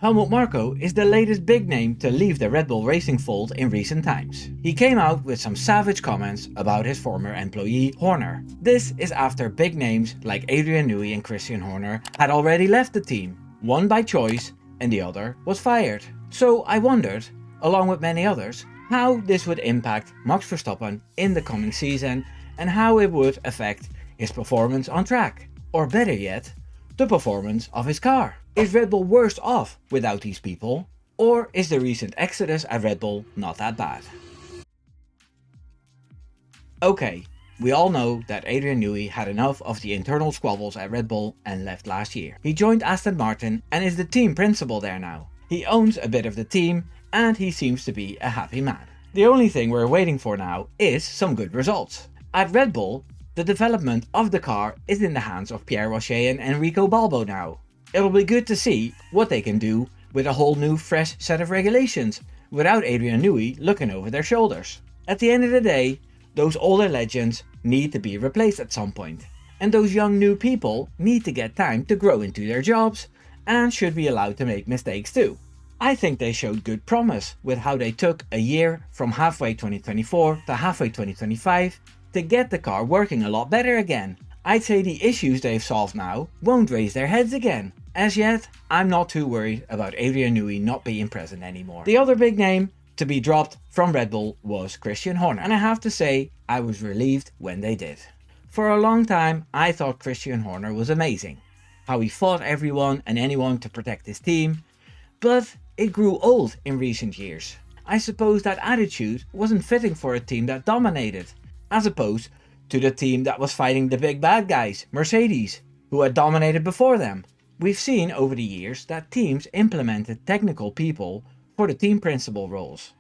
Helmut Marko is the latest big name to leave the Red Bull Racing fold in recent times. He came out with some savage comments about his former employee Horner. This is after big names like Adrian Newey and Christian Horner had already left the team, one by choice and the other was fired. So I wondered, along with many others, how this would impact Max Verstappen in the coming season and how it would affect his performance on track, or better yet, the performance of his car. Is Red Bull worse off without these people, or is the recent exodus at Red Bull not that bad? Okay, we all know that Adrian Newey had enough of the internal squabbles at Red Bull and left last year. He joined Aston Martin and is the team principal there now. He owns a bit of the team and he seems to be a happy man. The only thing we're waiting for now is some good results. At Red Bull, the development of the car is in the hands of Pierre Rocher and Enrico Balbo now. It'll be good to see what they can do with a whole new fresh set of regulations without Adrian Newey looking over their shoulders. At the end of the day, those older legends need to be replaced at some point, and those young new people need to get time to grow into their jobs and should be allowed to make mistakes too. I think they showed good promise with how they took a year from halfway 2024 to halfway 2025 to get the car working a lot better again. I'd say the issues they've solved now won't raise their heads again. As yet, I'm not too worried about Adrian Newey not being present anymore. The other big name to be dropped from Red Bull was Christian Horner, and I have to say I was relieved when they did. For a long time I thought Christian Horner was amazing, how he fought everyone and anyone to protect his team, but it grew old in recent years. I suppose that attitude wasn't fitting for a team that dominated, as opposed to the team that was fighting the big bad guys, Mercedes, who had dominated before them. We've seen over the years that teams implemented technical people for the team principal roles,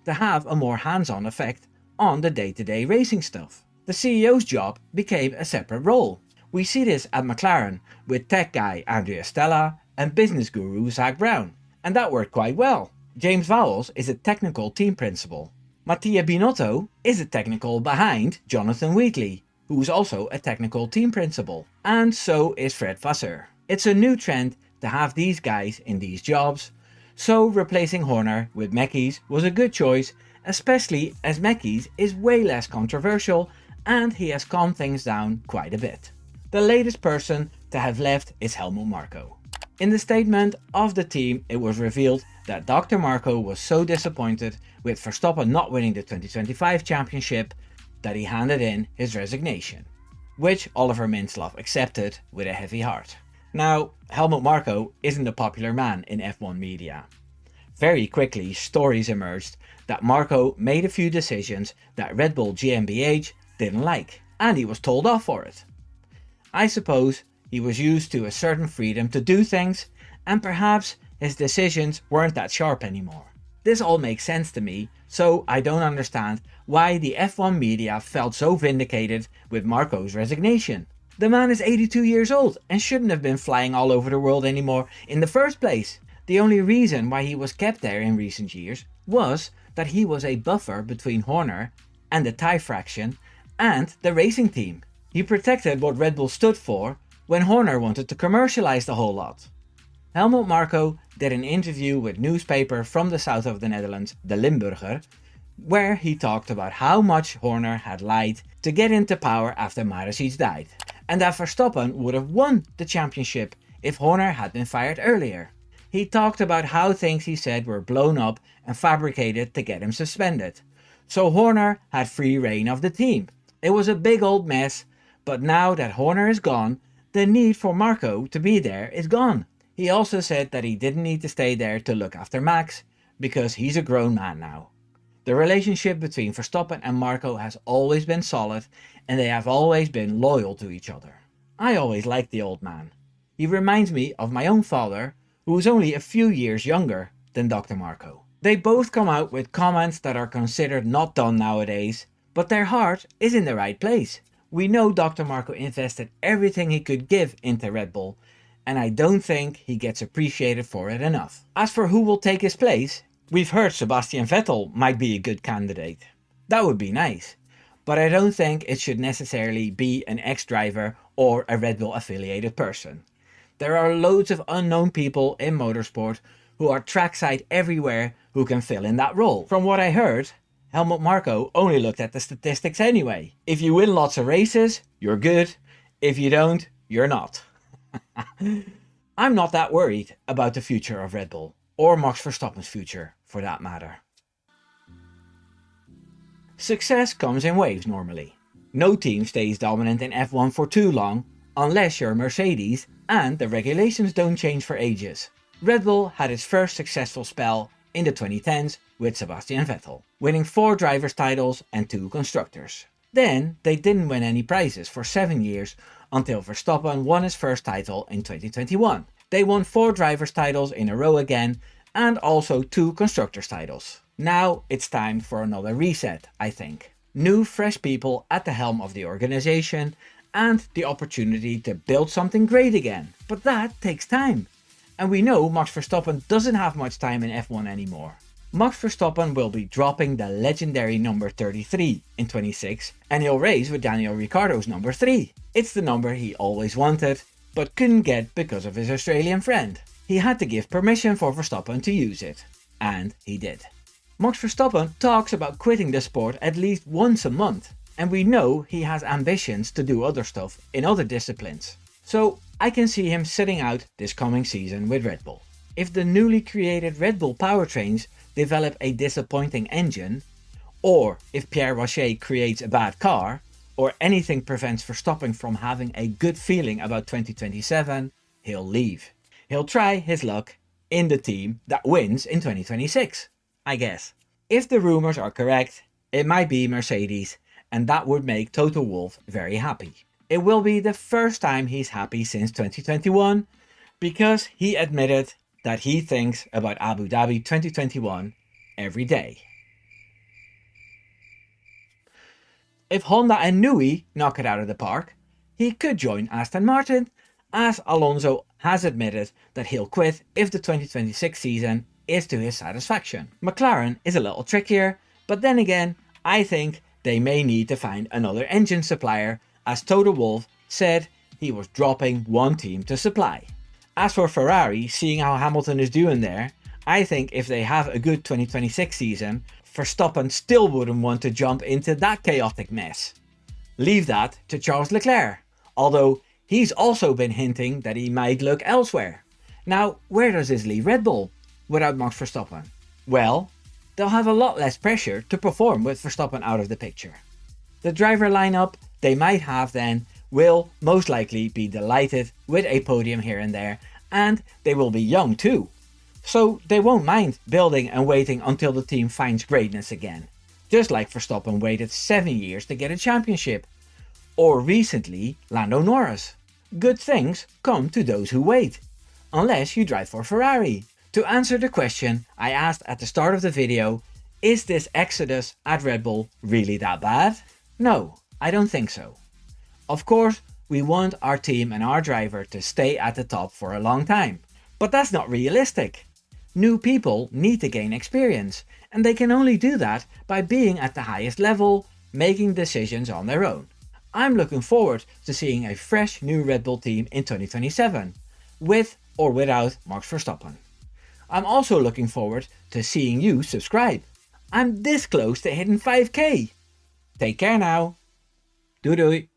to have a more hands-on effect on the day-to-day racing stuff. The CEO's job became a separate role. We see this at McLaren with tech guy Andrea Stella and business guru Zach Brown, and that worked quite well. James Vowles is a technical team principal. Mattia Binotto is a technical behind Jonathan Wheatley, who's also a technical team principal. And so is Fred Vasseur. It's a new trend to have these guys in these jobs, so replacing Horner with Mekies was a good choice, especially as Mekies is way less controversial and he has calmed things down quite a bit. The latest person to have left is Helmut Marko. In the statement of the team, it was revealed that Dr. Marko was so disappointed with Verstappen not winning the 2025 championship that he handed in his resignation, which Oliver Mintzlaff accepted with a heavy heart. Now, Helmut Marko isn't a popular man in F1 media. Very quickly, stories emerged that Marko made a few decisions that Red Bull GmbH didn't like, and he was told off for it. I suppose he was used to a certain freedom to do things, and perhaps his decisions weren't that sharp anymore. This all makes sense to me, so I don't understand why the F1 media felt so vindicated with Marko's resignation. The man is 82 years old and shouldn't have been flying all over the world anymore in the first place. The only reason why he was kept there in recent years was that he was a buffer between Horner and the Thai fraction and the racing team. He protected what Red Bull stood for when Horner wanted to commercialize the whole lot. Helmut Marko did an interview with newspaper from the south of the Netherlands, De Limburger, where he talked about how much Horner had lied to get into power after Marea died, and that Verstappen would have won the championship if Horner had been fired earlier. He talked about how things he said were blown up and fabricated to get him suspended, so Horner had free reign of the team. It was a big old mess, but now that Horner is gone, the need for Marko to be there is gone. He also said that he didn't need to stay there to look after Max, because he's a grown man now. The relationship between Verstappen and Marko has always been solid, and they have always been loyal to each other. I always liked the old man. He reminds me of my own father, who is only a few years younger than Dr. Marko. They both come out with comments that are considered not done nowadays, but their heart is in the right place. We know Dr. Marko invested everything he could give into Red Bull, and I don't think he gets appreciated for it enough. As for who will take his place, we've heard Sebastian Vettel might be a good candidate. That would be nice, but I don't think it should necessarily be an ex-driver or a Red Bull affiliated person. There are loads of unknown people in motorsport who are trackside everywhere who can fill in that role. From what I heard, Helmut Marko only looked at the statistics anyway. If you win lots of races, you're good. If you don't, you're not. I'm not that worried about the future of Red Bull, or Max Verstappen's future for that matter. Success comes in waves normally. No team stays dominant in F1 for too long, unless you're Mercedes and the regulations don't change for ages. Red Bull had its first successful spell in the 2010s with Sebastian Vettel, winning 4 drivers' titles and 2 constructors. Then they didn't win any prizes for 7 years until Verstappen won his first title in 2021. They won 4 drivers' titles in a row again and also 2 constructors' titles. Now it's time for another reset, I think. New fresh people at the helm of the organization and the opportunity to build something great again. But that takes time. And we know Max Verstappen doesn't have much time in F1 anymore. Max Verstappen will be dropping the legendary number 33 in 26 and he'll race with Daniel Ricciardo's number 3. It's the number he always wanted but couldn't get because of his Australian friend. He had to give permission for Verstappen to use it. And he did. Max Verstappen talks about quitting the sport at least once a month. And we know he has ambitions to do other stuff in other disciplines. So I can see him sitting out this coming season with Red Bull. If the newly created Red Bull powertrains develop a disappointing engine, or if Pierre Rocher creates a bad car, or anything prevents Verstappen from having a good feeling about 2027, he'll leave. He'll try his luck in the team that wins in 2026, I guess. If the rumors are correct, it might be Mercedes, and that would make Toto Wolff very happy. It will be the first time he's happy since 2021, because he admitted that he thinks about Abu Dhabi 2021 every day. If Honda and Newey knock it out of the park, he could join Aston Martin, as Alonso has admitted that he'll quit if the 2026 season is to his satisfaction. McLaren is a little trickier, but then again, I think they may need to find another engine supplier, as Toto Wolff said he was dropping one team to supply. As for Ferrari, seeing how Hamilton is doing there, I think if they have a good 2026 season, Verstappen still wouldn't want to jump into that chaotic mess. Leave that to Charles Leclerc, although he's also been hinting that he might look elsewhere. Now, where does this leave Red Bull without Max Verstappen? Well, they'll have a lot less pressure to perform with Verstappen out of the picture. The driver lineup they might have then will most likely be delighted with a podium here and there, and they will be young too. So they won't mind building and waiting until the team finds greatness again. Just like Verstappen waited 7 years to get a championship. Or recently, Lando Norris. Good things come to those who wait. Unless you drive for Ferrari. To answer the question I asked at the start of the video, is this exodus at Red Bull really that bad? No, I don't think so. Of course, we want our team and our driver to stay at the top for a long time. But that's not realistic. New people need to gain experience, and they can only do that by being at the highest level, making decisions on their own. I'm looking forward to seeing a fresh new Red Bull team in 2027, with or without Max Verstappen. I'm also looking forward to seeing you subscribe. I'm this close to hitting 5k. Take care now. Doei doei.